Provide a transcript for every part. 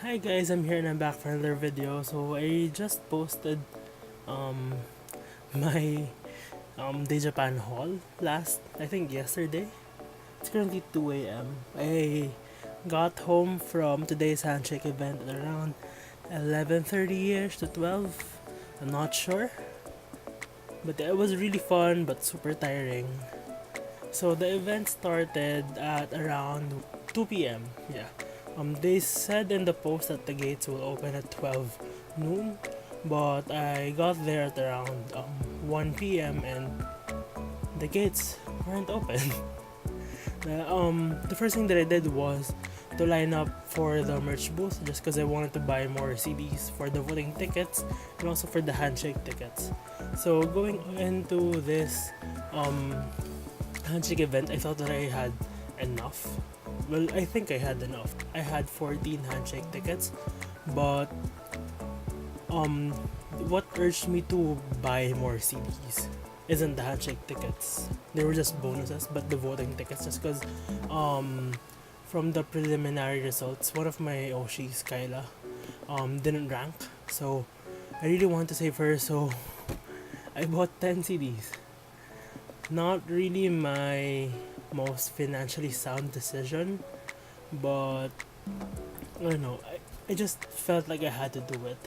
Hi guys, I'm here and I'm back for another video. So I just posted um my Day Japan haul I think yesterday. It's currently 2 a.m. I got home from today's Handshake event at around 11:30ish to 12. I'm not sure, but it was really fun but super tiring. So the event started at around 2 p.m. Yeah. They said in the post that the gates will open at 12 noon, but I got there at around 1 p.m. and the gates weren't open. The first thing that I did was to line up for the merch booth just because I wanted to buy more CDs for the voting tickets and also for the handshake tickets. So going into this um, handshake event, I thought that I had enough. Well, I think I had enough. I had 14 handshake tickets, but um, what urged me to buy more CDs isn't the handshake tickets. They were just bonuses, but the voting tickets, just because from the preliminary results, one of my Oshis, Kyla, didn't rank, so I really wanted to save her, so I bought 10 CDs. Not really my most financially sound decision, but I don't know. I just felt like I had to do it.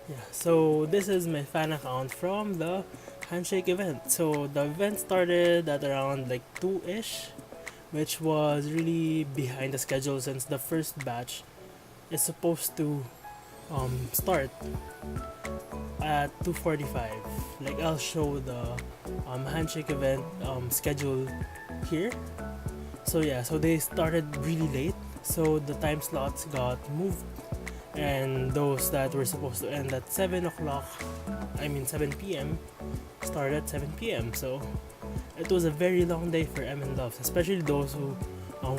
Yeah, so this is my fan account from the Handshake event. So the event started at around like 2 ish, which was really behind the schedule since the first batch is supposed to start at 2:45. Like I'll show the Handshake event schedule here. So yeah, so they started really late, so the time slots got moved, and those that were supposed to end at 7 o'clock, 7 p.m., started at 7 p.m. So it was a very long day for MNL, especially those who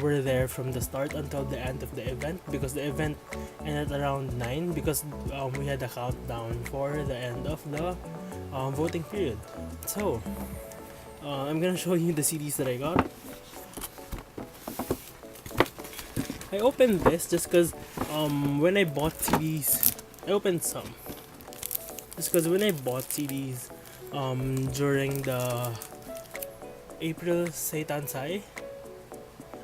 were there from the start until the end of the event, because the event ended around 9 because we had a countdown for the end of the voting period. So I'm gonna show you the CDs that I got. I opened this just because when I bought CDs, I opened some. Just because when I bought CDs during the April Seitan-sai,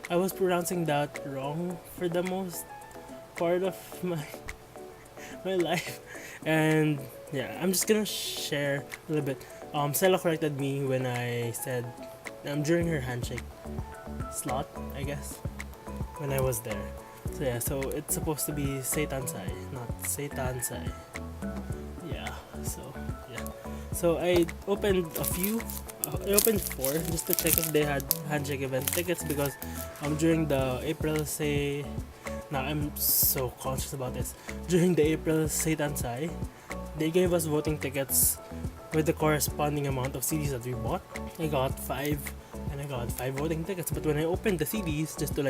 I was pronouncing that wrong for the most part of my life. And yeah, I'm just gonna share a little bit. Sela corrected me when I said during her handshake slot, I guess, when I was there. So yeah, so it's supposed to be Seitan-sai, not Seitan-sai. Yeah, so yeah. So I opened a few. I opened 4 just to check if they had handshake event tickets, because during the April say now I'm so conscious about this. During the April Seitan-sai, they gave us voting tickets with the corresponding amount of CDs that we bought. I got 5 and I got 5 voting tickets. But when I opened the CDs, just to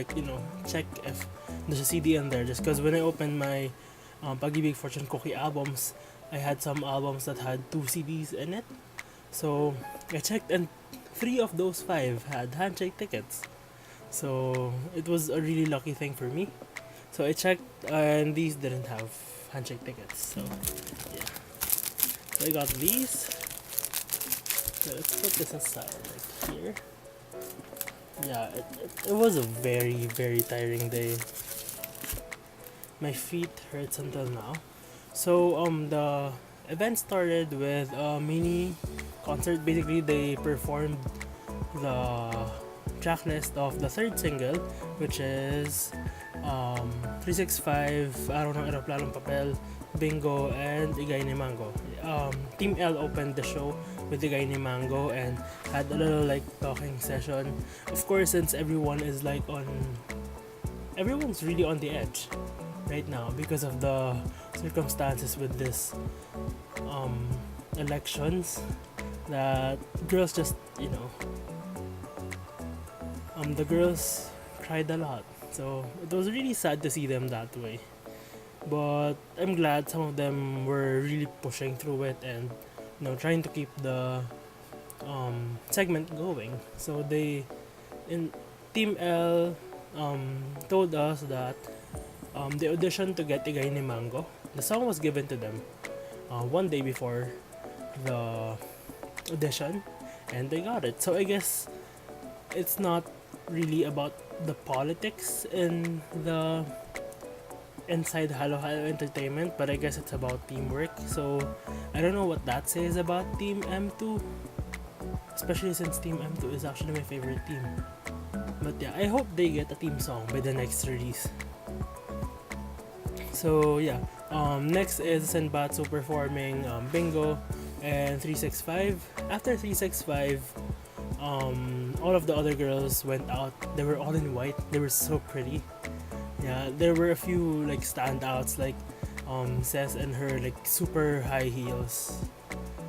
check if there's a CD in there, just because when I opened my Pag-ibig Fortune Cookie albums, I had some albums that had 2 CDs in it. So I checked, and 3 of those 5 had handshake tickets. So it was a really lucky thing for me. So I checked, and these didn't have handshake tickets. So yeah, so I got these. So let's put this aside like here. Yeah, it was a very, very tiring day. My feet hurts until now. So the event started with a mini concert. Basically, they performed the track list of the third single, which is 365, Araw ng Eroplanong Papel, Bingo, and Igay ni Mango. Team L opened the show with Igay ni Mango and had a little talking session. Of course, since everyone's really on the edge right now because of the circumstances with this elections, that girls just the girls cried a lot. So it was really sad to see them that way. But I'm glad some of them were really pushing through it and trying to keep the segment going. So they in Team L told us that they auditioned to get Igay ni Mango. The song was given to them one day before the audition, and they got it. So I guess it's not really about the politics in the inside Halo Halo Entertainment, but I guess it's about teamwork. So I don't know what that says about Team M2, especially since Team M2 is actually my favorite team. But yeah, I hope they get a team song by the next release. So yeah, next is Senbatsu performing Bingo and 365. After 365, all of the other girls went out. They were all in white. They were so pretty. Yeah, there were a few like standouts like Cess and her like super high heels,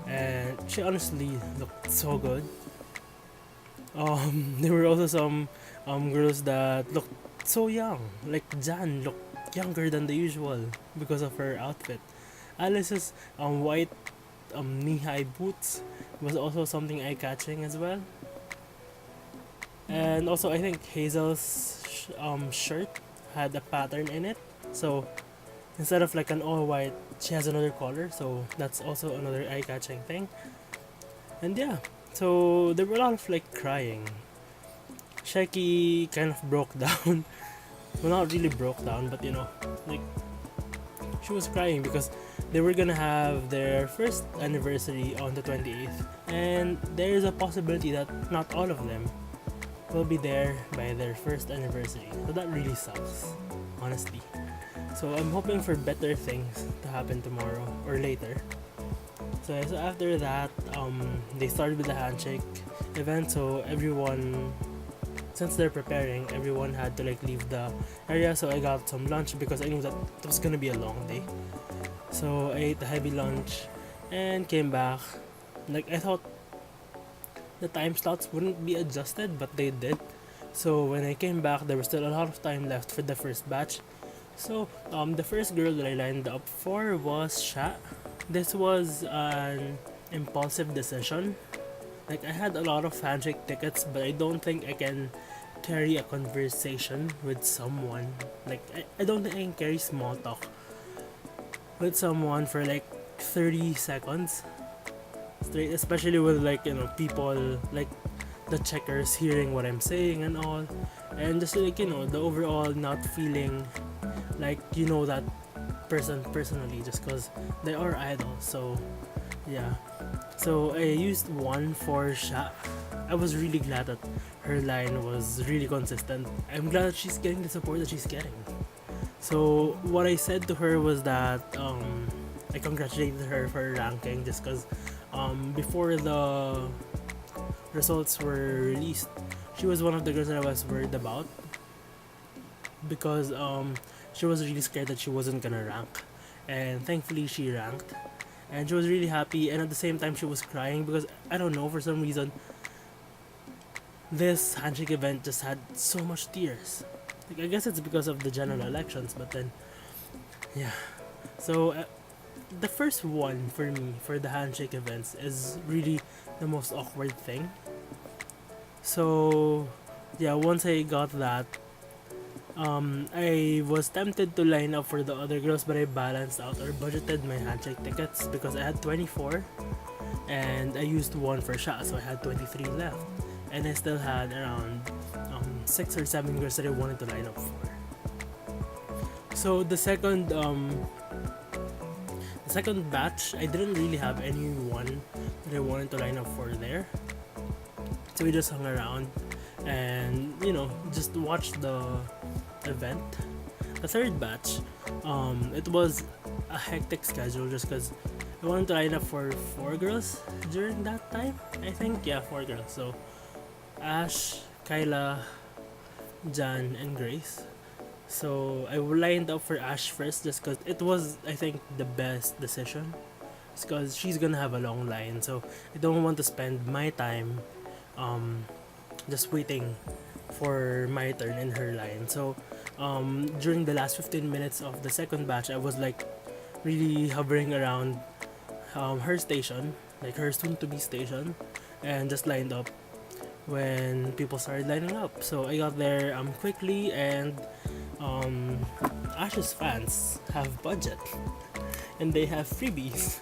and she honestly looked so good. There were also some girls that looked so young, like Jan looked younger than the usual because of her outfit. Alyssa's white knee-high boots was also something eye-catching as well. And also I think Hazel's shirt had a pattern in it, so instead of like an all white, she has another color, so that's also another eye-catching thing. And yeah, so there were a lot of like crying. Shaky kind of broke down. Well, not really broke down, but you know, like she was crying because they were gonna have their first anniversary on the 28th, and there is a possibility that not all of them will be there by their first anniversary. So that really sucks, honestly. So I'm hoping for better things to happen tomorrow or later. So after that, they started with the handshake event. So everyone, since they're preparing, everyone had to like leave the area. So I got some lunch because I knew that it was gonna be a long day. So I ate a heavy lunch and came back. Like I thought the time slots wouldn't be adjusted, but they did. So when I came back, there was still a lot of time left for the first batch. So the first girl that I lined up for was Sha. This was an impulsive decision. Like I had a lot of handshake tickets, but I don't think I can carry a conversation with someone. Like I don't think I can carry small talk with someone for like 30 seconds straight, especially with like, you know, people like the checkers hearing what I'm saying and all, and just like, you know, the overall not feeling like you know that person personally just because they are idols. So yeah, so I used one for Sha. I was really glad that her line was really consistent. I'm glad that she's getting the support that she's getting. So what I said to her was that I congratulated her for her ranking just because before the results were released, she was one of the girls that I was worried about because she was really scared that she wasn't gonna rank, and thankfully she ranked, and she was really happy, and at the same time she was crying because I don't know, for some reason this handshake event just had so much tears. Like I guess it's because of the general elections, but then yeah. So the first one for me for the handshake events is really the most awkward thing. So yeah, once I got that, I was tempted to line up for the other girls, but I balanced out or budgeted my handshake tickets because I had 24 and I used one for Sha, so I had 23 left, and I still had around 6 or 7 girls that I wanted to line up for. So the second batch, I didn't really have anyone that I wanted to line up for there, so we just hung around and, you know, just watched the event. The third batch, it was a hectic schedule just because I wanted to line up for 4 girls during that time. I think, yeah, 4 girls. So Ash, Kyla, Jan, and Grace. So I lined up for Ash first just because it was, I think, the best decision. It's because she's gonna have a long line, so I don't want to spend my time just waiting for my turn in her line. So during the last 15 minutes of the second batch, I was like really hovering around her station, like her soon-to-be station, and just lined up when people started lining up. So I got there quickly and Ash's fans have budget and they have freebies.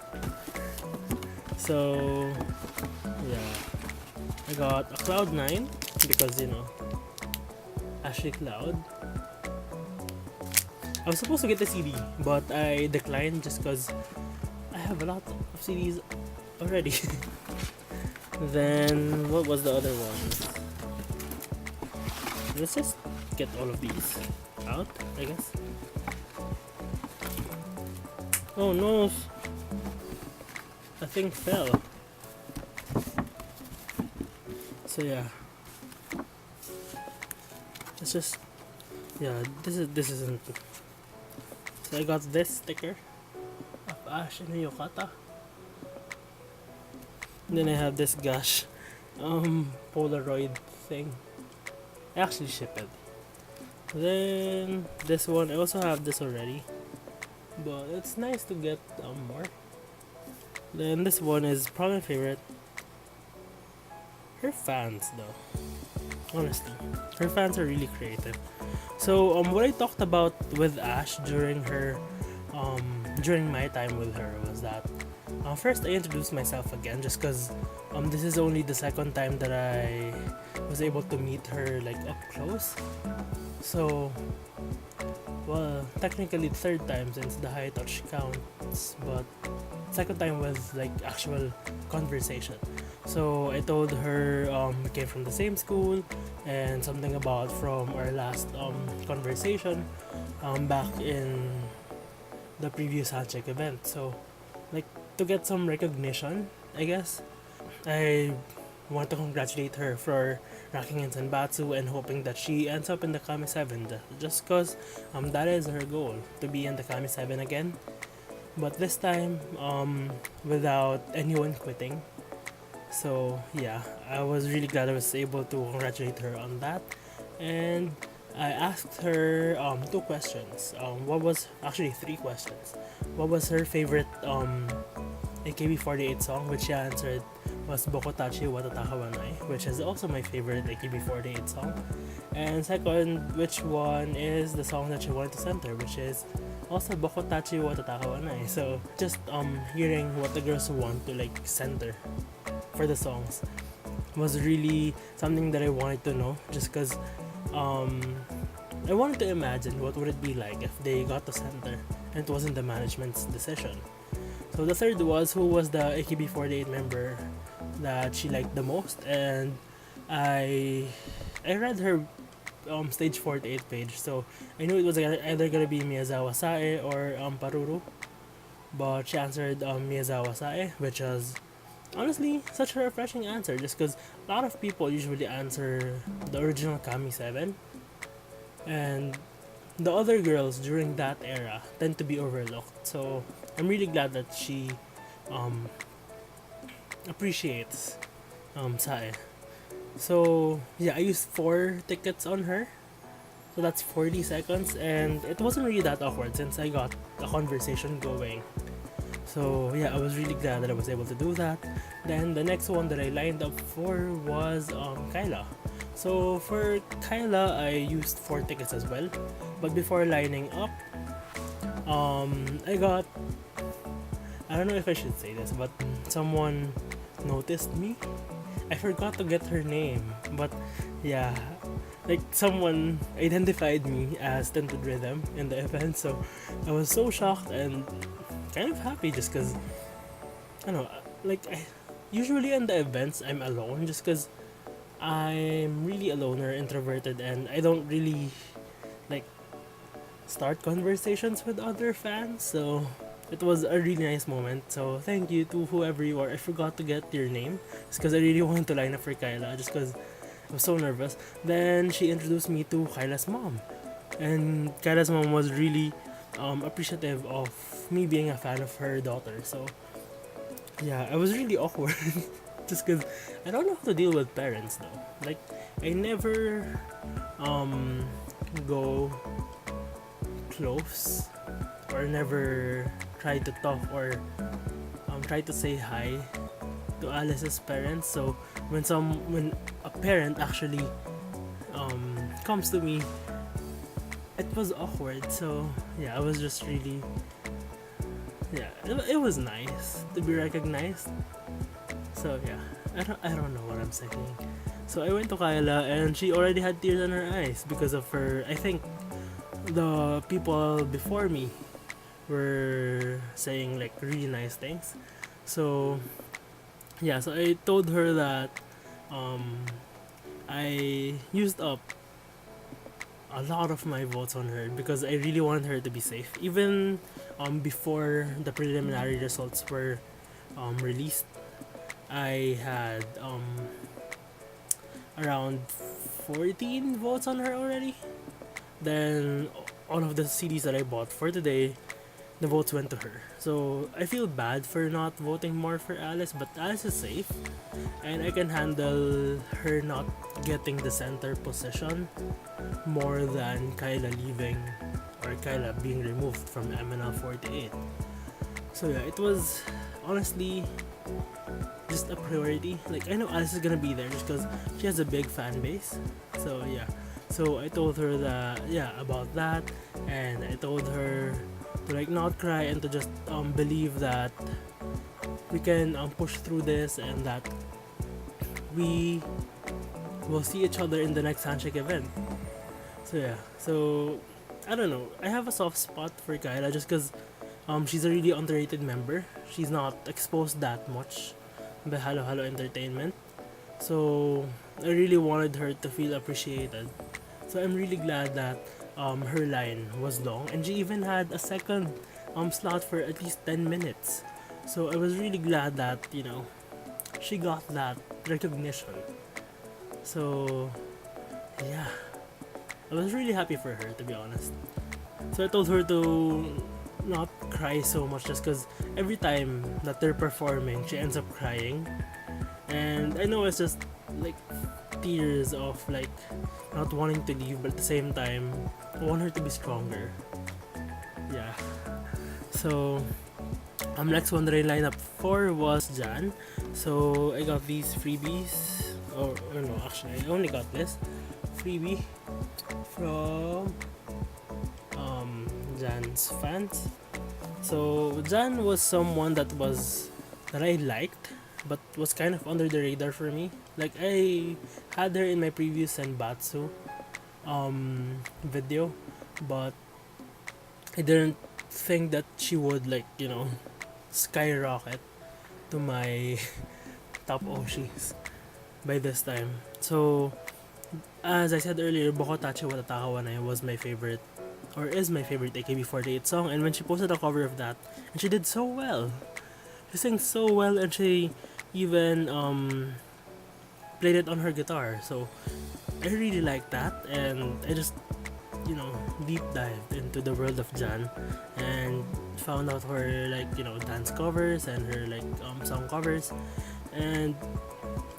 So yeah, I got a Cloud9 because Ashley Cloud. I was supposed to get the CD, but I declined just because I have a lot of CDs already. Then what was the other one? Let's just get all of these out, I guess. Oh no! A thing fell. So yeah, it's just this isn't. So I got this sticker of Ash and Yokata. And then I have this gosh Polaroid thing. I actually ship it. Then this one, I also have this already, but it's nice to get more. Then this one is probably my favorite. Her fans though, honestly, her fans are really creative. So what I talked about with Ash during my time with her was that first I introduced myself again just because this is only the second time that I was able to meet her like up close. So well, technically third time since the high touch counts, but second time with like actual conversation. So I told her we came from the same school and something about from our last conversation back in the previous Handshake event. So like to get some recognition, I guess, I want to congratulate her for racking in Senbatsu and hoping that she ends up in the Kami 7 just cause that is her goal, to be in the Kami 7 again. But this time without anyone quitting. So yeah, I was really glad I was able to congratulate her on that. And I asked her two questions. What was actually three questions. What was her favorite AKB48 song, which she answered was Bokotachi Watataka Wanai, which is also my favorite AKB48 song. And second, which one is the song that she wanted to center, which is also Bokotachi Watataka Wanai. So just hearing what the girls want to like center for the songs was really something that I wanted to know, just because I wanted to imagine what would it be like if they got to center and it wasn't the management's decision. So the third was who was the AKB48 member that she liked the most, and I read her stage 48 page, so I knew it was either gonna be Miyazawa Sae or Paruru, but she answered Miyazawa Sae, which was honestly such a refreshing answer, just because a lot of people usually answer the original Kami 7, and the other girls during that era tend to be overlooked. So I'm really glad that she appreciates Sae. So yeah, I used 4 tickets on her, so that's 40 seconds, and it wasn't really that awkward since I got a conversation going. So yeah, I was really glad that I was able to do that. Then the next one that I lined up for was Kyla. So for Kyla, I used 4 tickets as well. But before lining up, I don't know if I should say this, but someone noticed me. I forgot to get her name, but yeah, like someone identified me as Tinted Rhythm in the event. So I was so shocked and kind of happy, just because I don't know, usually in the events I'm alone just because I'm really a loner, introverted, and I don't really like start conversations with other fans. So it was a really nice moment. So thank you to whoever you are. I forgot to get your name just because I really wanted to line up for Kyla, just because I was so nervous. Then she introduced me to Kyla's mom, and Kyla's mom was really appreciative of me being a fan of her daughter. So yeah, I was really awkward just because I don't know how to deal with parents though. Like I never go close or never try to talk or try to say hi to Alyssa's parents. So when a parent actually comes to me, it it was awkward. So yeah, I was just really, yeah, it was nice to be recognized. So yeah, I don't know what I'm saying. So I went to Kyla and she already had tears in her eyes because of her. I think the people before me were saying like really nice things. So yeah, so I told her that I used up a lot of my votes on her because I really wanted her to be safe. Even before the preliminary results were released, I had around 14 votes on her already. Then all of the CDs that I bought for today, the votes went to her. So I feel bad for not voting more for Alice, but Alice is safe and I can handle her not getting the center position more than Kyla leaving or Kyla being removed from MNL48. So yeah, it was honestly just a priority. Like I know Alice is gonna be there just because she has a big fan base. So yeah, so I told her that about that, and I told her to like not cry and to just believe that we can push through this and that we will see each other in the next Handshake event. So yeah, so I don't know. I have a soft spot for Kyla just because she's a really underrated member. She's not exposed that much by Halo Halo Entertainment. So I really wanted her to feel appreciated. So I'm really glad that her line was long and she even had a second slot for at least 10 minutes. So I was really glad that, she got that recognition. So yeah, I was really happy for her, to be honest. So I told her to not cry so much just because every time that they're performing, she ends up crying. And I know it's just like tears of like not wanting to leave, but at the same time, I want her to be stronger. Yeah. So, next one that I lined up for was Jan. So I got these freebies. Or no, actually, I only got this freebie from Jan's fans. So Jan was someone that I liked, but was kind of under the radar for me. Like I had her in my previous Senbatsu video, but I didn't think that she would skyrocket to my top Oshis by this time. So as I said earlier, Bokotachi Watatakawanai was my favorite, or is my favorite AKB48 song, and when she posted a cover of that, and she did so well. She sang so well, and she even played it on her guitar. So I really liked that, and I just deep dived into the world of Jan and found out her dance covers and her song covers, and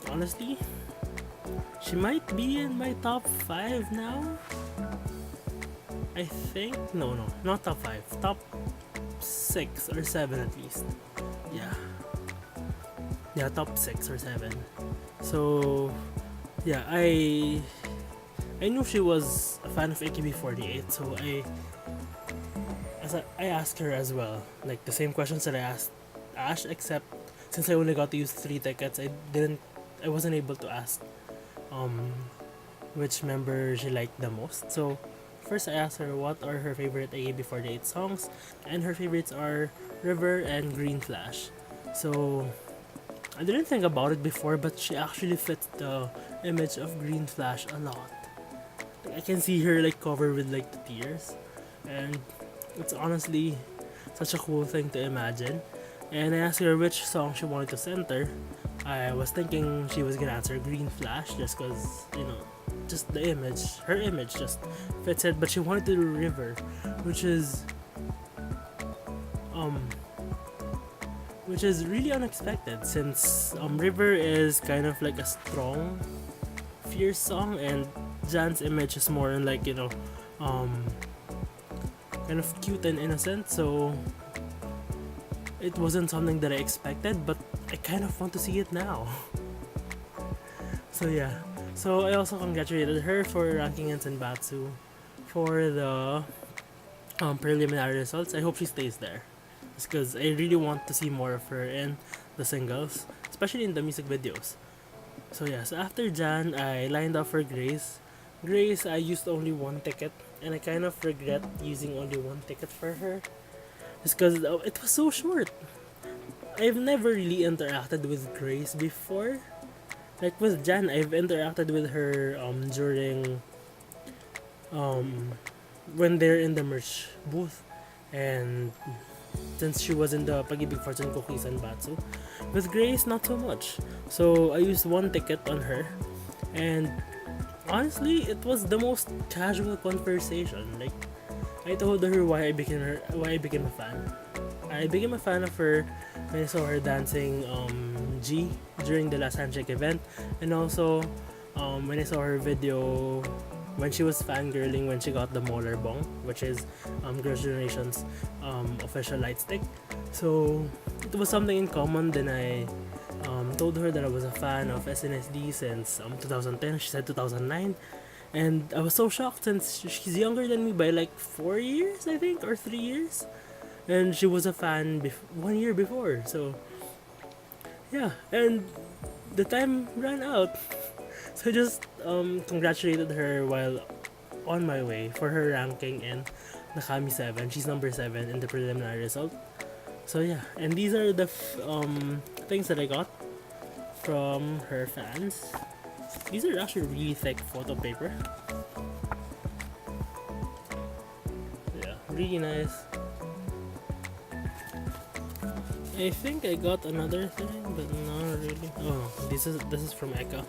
honestly, she might be in my top 5 now. I think no, not top 5, top 6 or 7 at least. Yeah, top 6 or 7. So yeah, I knew she was a fan of AKB48, so I asked her as well, like the same questions that I asked Ash, except since I only got to use 3 tickets, I wasn't able to ask which member she liked the most. So first I asked her what are her favorite AKB48 songs, and her favorites are River and Green Flash. So I didn't think about it before, but she actually fits the image of Green Flash a lot. I can see her covered with the tears, and it's honestly such a cool thing to imagine. And I asked her which song she wanted to center. I was thinking she was gonna answer Green Flash just because just the image, her image just fits it. But she wanted to do River, which is really unexpected since River is kind of like a strong, fierce song, and Jan's image is more in kind of cute and innocent. So it wasn't something that I expected, but I kind of want to see it now. So yeah. So I also congratulated her for ranking in Senbatsu for the preliminary results. I hope she stays there. It's because I really want to see more of her in the singles, especially in the music videos. So yeah, so after Jan, I lined up for Grace. Grace, I used only one ticket, and I kind of regret using only one ticket for her. It's because it was so short. I've never really interacted with Grace before. Like with Jan, I've interacted with her during um when they're in the merch booth, and since she was in the Pag-ibig Fortune Cookies and Batsu. With Grace, not so much. So I used one ticket on her, and honestly, it was the most casual conversation. Like I told her why I became a fan. I became a fan of her when I saw her dancing G during the last Handshake event, and also when I saw her video when she was fangirling when she got the Molar Bong, which is Girls' Generation's official light stick. So it was something in common. Then I told her that I was a fan of SNSD since 2010. She said 2009. And I was so shocked since she's younger than me by like 4 years, I think, or 3 years. And she was a fan 1 year before. So yeah, and the time ran out. So I just congratulated her while on my way for her ranking in the Kami 7. She's number 7 in the preliminary result. So yeah, and these are the things that I got from her fans. These are actually really thick photo paper. Yeah, really nice. I think I got another thing, but not really. Oh, this is from Ecka.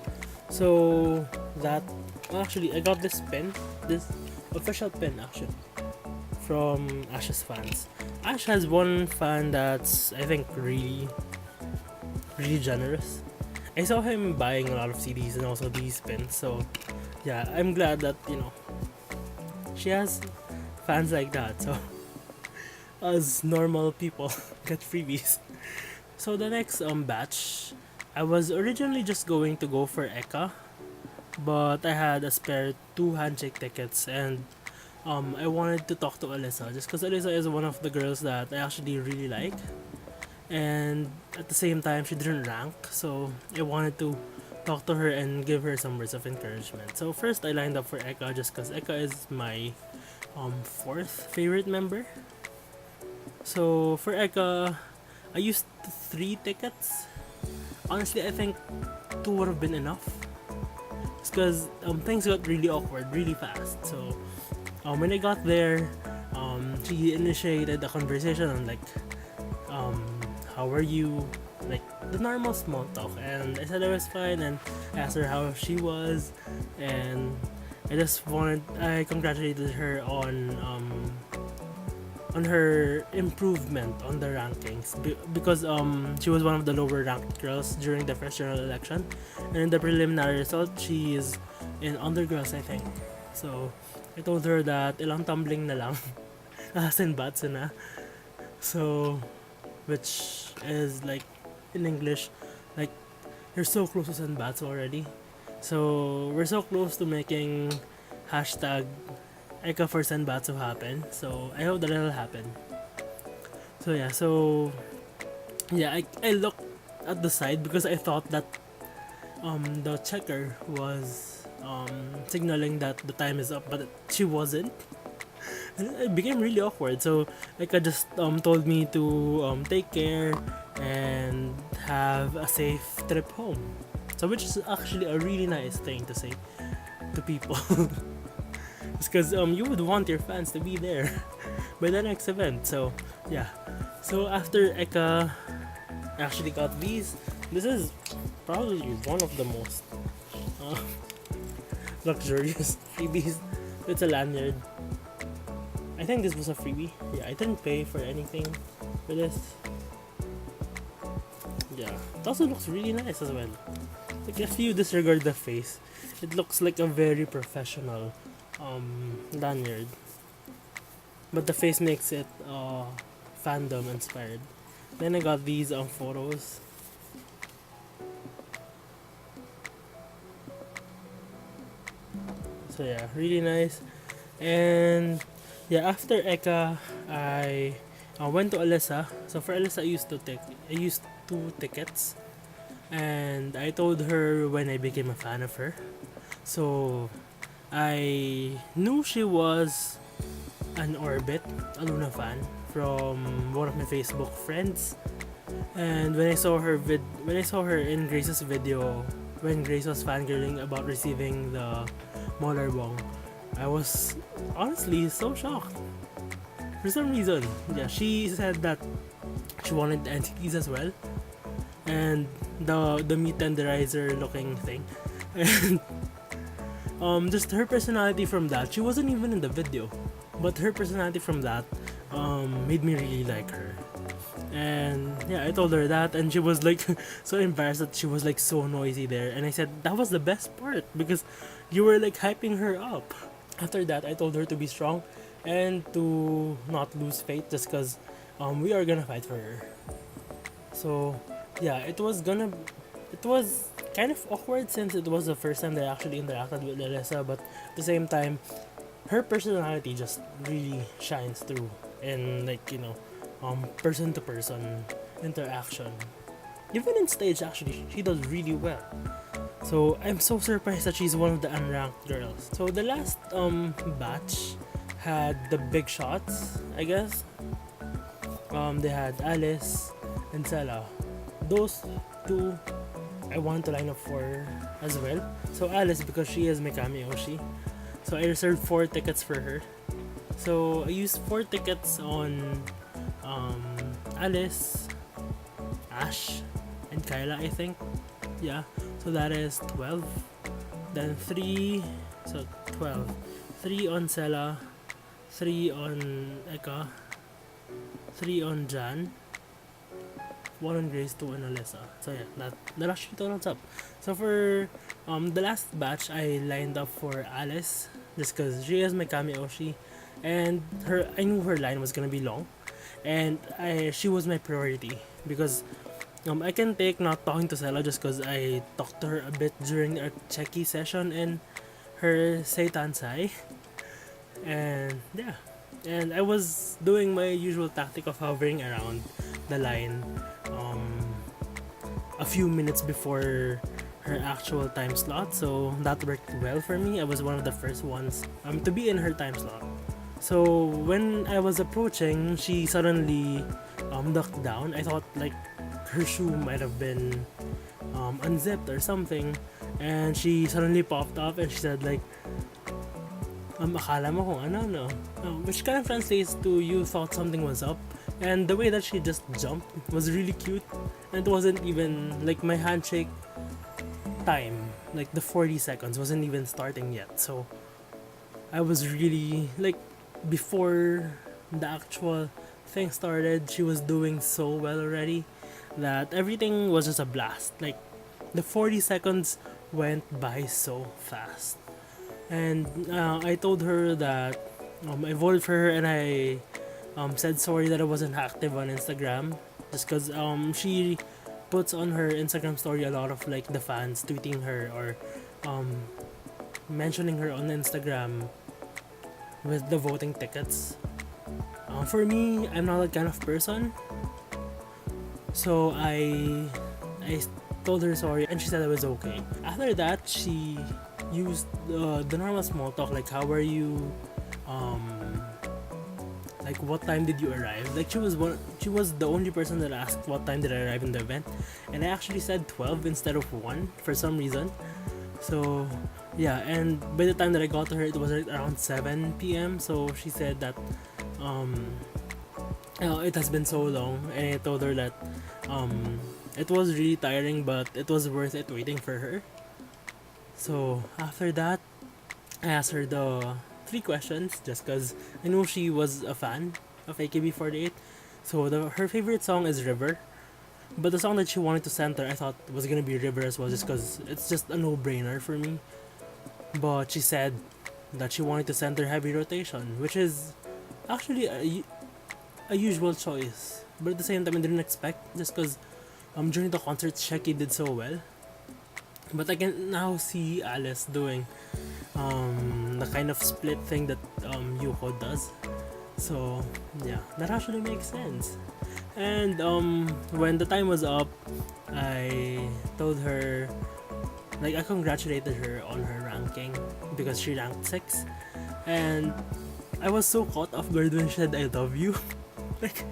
So that actually I got this pin, this official pin actually from Ash's fans. Ash has one fan that's I think really generous. I saw him buying a lot of CDs and also these pins. So yeah, I'm glad that she has fans like that. So us normal people get freebies. So the next batch, I was originally just going to go for Ecka, but I had a spare 2 handshake tickets, and I wanted to talk to Alyssa just because Alyssa is one of the girls that I actually really like, and at the same time she didn't rank, so I wanted to talk to her and give her some words of encouragement. So first I lined up for Ecka just because Ecka is my 4th favorite member. So for Ecka, I used 3 tickets. Honestly, I think 2 would have been enough. It's because things got really awkward really fast. So when I got there, she initiated a conversation on like, how are you? Like the normal small talk, and I said I was fine, and I asked her how she was, and I congratulated her on her improvement on the rankings because she was one of the lower ranked girls during the first general election, and in the preliminary result she is in undergirls I think. So I told her that ilang tumbling na lang Senbatsu na, so which is like in English like you're so close to Senbatsu already. So we're so close to making hashtag Ecka for Senbatsu happen. So I hope that it'll happen. So yeah, I looked at the side because I thought that the checker was signaling that the time is up, but she wasn't. And it became really awkward. So Ecka just told me to take care and have a safe trip home. So which is actually a really nice thing to say to people. It's because you would want your fans to be there by the next event. So yeah, so after Ecka actually got these, this is probably one of the most luxurious freebies. It's a lanyard. I think this was a freebie. Yeah, I didn't pay for anything for this. Yeah, it also looks really nice as well. Like if you disregard the face, it looks like a very professional lanyard, but the face makes it fandom inspired. Then I got these photos. So yeah, really nice. And yeah, after Ecka, I went to Alyssa. So for Alyssa, I used two tickets, and I told her when I became a fan of her. So I knew she was an Orbit, a Luna fan from one of my Facebook friends. And when I saw her in Grace's video, when Grace was fangirling about receiving the Molar Bong, I was honestly so shocked. For some reason, yeah, she said that she wanted NCTs as well, and the meat tenderizer looking thing, and just her personality from that. She wasn't even in the video, but her personality from that made me really like her. And yeah, I told her that, and she was like so embarrassed that she was like so noisy there. And I said that was the best part because you were like hyping her up. After that, I told her to be strong and to not lose faith just because we are gonna fight for her. So yeah, it was kind of awkward since it was the first time that I actually interacted with Alyssa, but at the same time, her personality just really shines through in like person to person interaction. Even in stage, actually, she does really well. So I'm so surprised that she's one of the unranked girls. So the last batch had the big shots, I guess. They had Alice and Sela. Those two I want to line up for as well. So Alice, because she is Mikami Oshi. So I reserved 4 tickets for her. So I used 4 tickets on Alice, Ash, and Kyla, I think. Yeah, so that is 12. Then 3, so 12. 3 on Sela, 3 on Ecka, 3 on Jan, 1 on Grace, 2 on Alyssa. So yeah, that actually totals up. So for the last batch, I lined up for Alice just because she is my Kami Oshi, and I knew her line was gonna be long, and she was my priority because I can take not talking to Sela just because I talked to her a bit during our Checky session in her Seitan Sai, and yeah, and I was doing my usual tactic of hovering around the line a few minutes before her actual time slot, so that worked well for me. I was one of the first ones to be in her time slot. So when I was approaching, she suddenly ducked down. I thought like her shoe might have been unzipped or something, and she suddenly popped up and she said like, akala mo kung ano, no? Which kind of translates to you thought something was up. And the way that she just jumped was really cute. And it wasn't even like my handshake time, like the 40 seconds wasn't even starting yet. So I was really like, before the actual thing started, she was doing so well already that everything was just a blast. Like the 40 seconds went by so fast. And I told her that I voted for her, and I said sorry that I wasn't active on Instagram just because she puts on her Instagram story a lot of like the fans tweeting her or mentioning her on Instagram with the voting tickets. For me, I'm not that kind of person, so I told her sorry, and she said it was okay. After that, she used the normal small talk like how are you, like what time did you arrive. Like she was the only person that asked what time did I arrive in the event, and I actually said 12 instead of 1 for some reason. So yeah, and by the time that I got to her, it was like around 7 p.m. So she said that it has been so long, and I told her that it was really tiring, but it was worth it waiting for her. So after that, I asked her the 3 questions just because I knew she was a fan of AKB48. So her favorite song is River, but the song that she wanted to center, I thought was gonna be River as well, just because it's just a no-brainer for me. But she said that she wanted to center Heavy Rotation, which is actually a usual choice, but at the same time I didn't expect, just because during the concert Sheki did so well. But I can now see Alice doing the kind of split thing that Yuko does. So yeah, that actually makes sense. And when the time was up, I told her, like, I congratulated her on her ranking because she ranked 6, and I was so caught off guard when she said I love you. Like,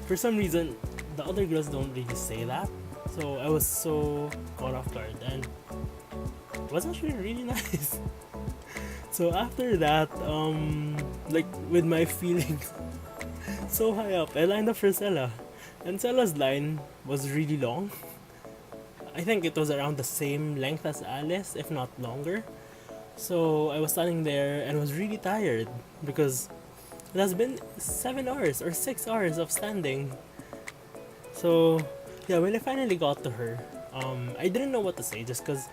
for some reason the other girls don't really say that, so I was so caught off guard, and it was actually really nice. So after that, like, with my feelings so high up, I lined up for Sella, and Sella's line was really long. I think it was around the same length as Alice, if not longer. So I was standing there and was really tired because it has been 7 hours or 6 hours of standing. So yeah, when I finally got to her, I didn't know what to say just because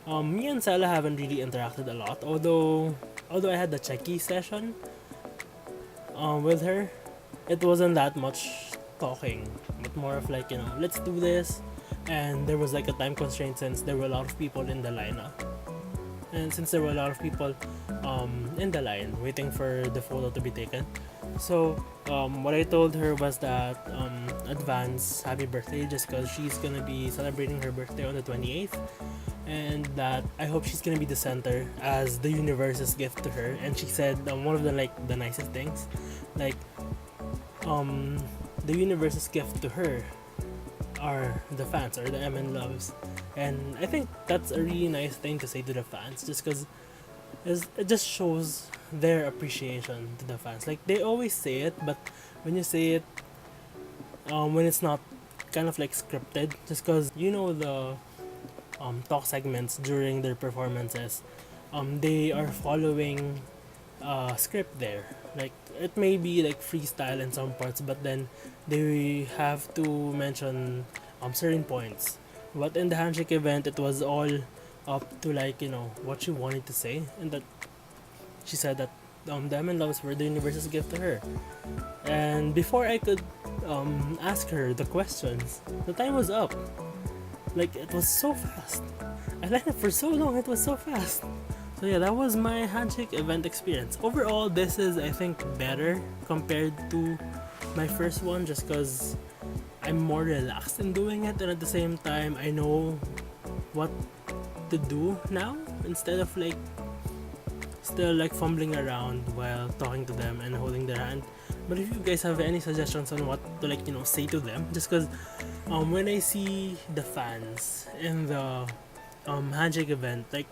me and Sala haven't really interacted a lot. Although I had the checky session with her, it wasn't that much talking, but more of like, let's do this. And there was like a time constraint since there were a lot of people in the lineup. And since there were a lot of people in the line waiting for the photo to be taken, so what I told her was that advance happy birthday, just because she's gonna be celebrating her birthday on the 28th, and that I hope she's gonna be the center as the universe's gift to her. And she said one of the nicest things, like, the universe's gift to her are the fans or the MN loves. And I think that's a really nice thing to say to the fans, just because it just shows their appreciation to the fans. Like, they always say it, but when you say it, when it's not kind of like scripted, just because the talk segments during their performances, they are following a script there. Like, it may be like freestyle in some parts, but then they have to mention certain points. But in the Handshake event, it was all up to, like, what she wanted to say, and that she said that Diamond Loves were the universe's gift to her. And before I could ask her the questions, the time was up. Like, it was so fast. I lined up for so long, it was so fast. So yeah, that was my Handshake event experience. Overall, this is, I think, better compared to my first one, just because I'm more relaxed in doing it, and at the same time I know what to do now, instead of like still like fumbling around while talking to them and holding their hand. But if you guys have any suggestions on what to, like, say to them, just because when I see the fans in the Handshake event, like,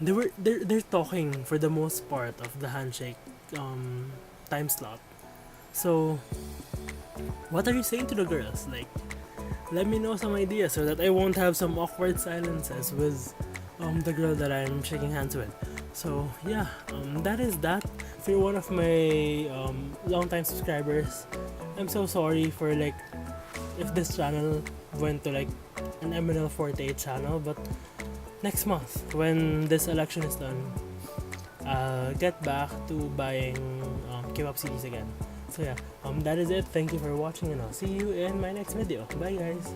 they're talking for the most part of the Handshake time slot. So what are you saying to the girls? Like, let me know some ideas so that I won't have some awkward silences with the girl that I'm shaking hands with. So yeah, that is that. If you're one of my long-time subscribers, I'm so sorry for, like, if this channel went to like an MNL48 channel, but next month when this election is done, I'll get back to buying K-pop CDs again. So yeah, that is it. Thank you for watching, and I'll see you in my next video. Bye guys.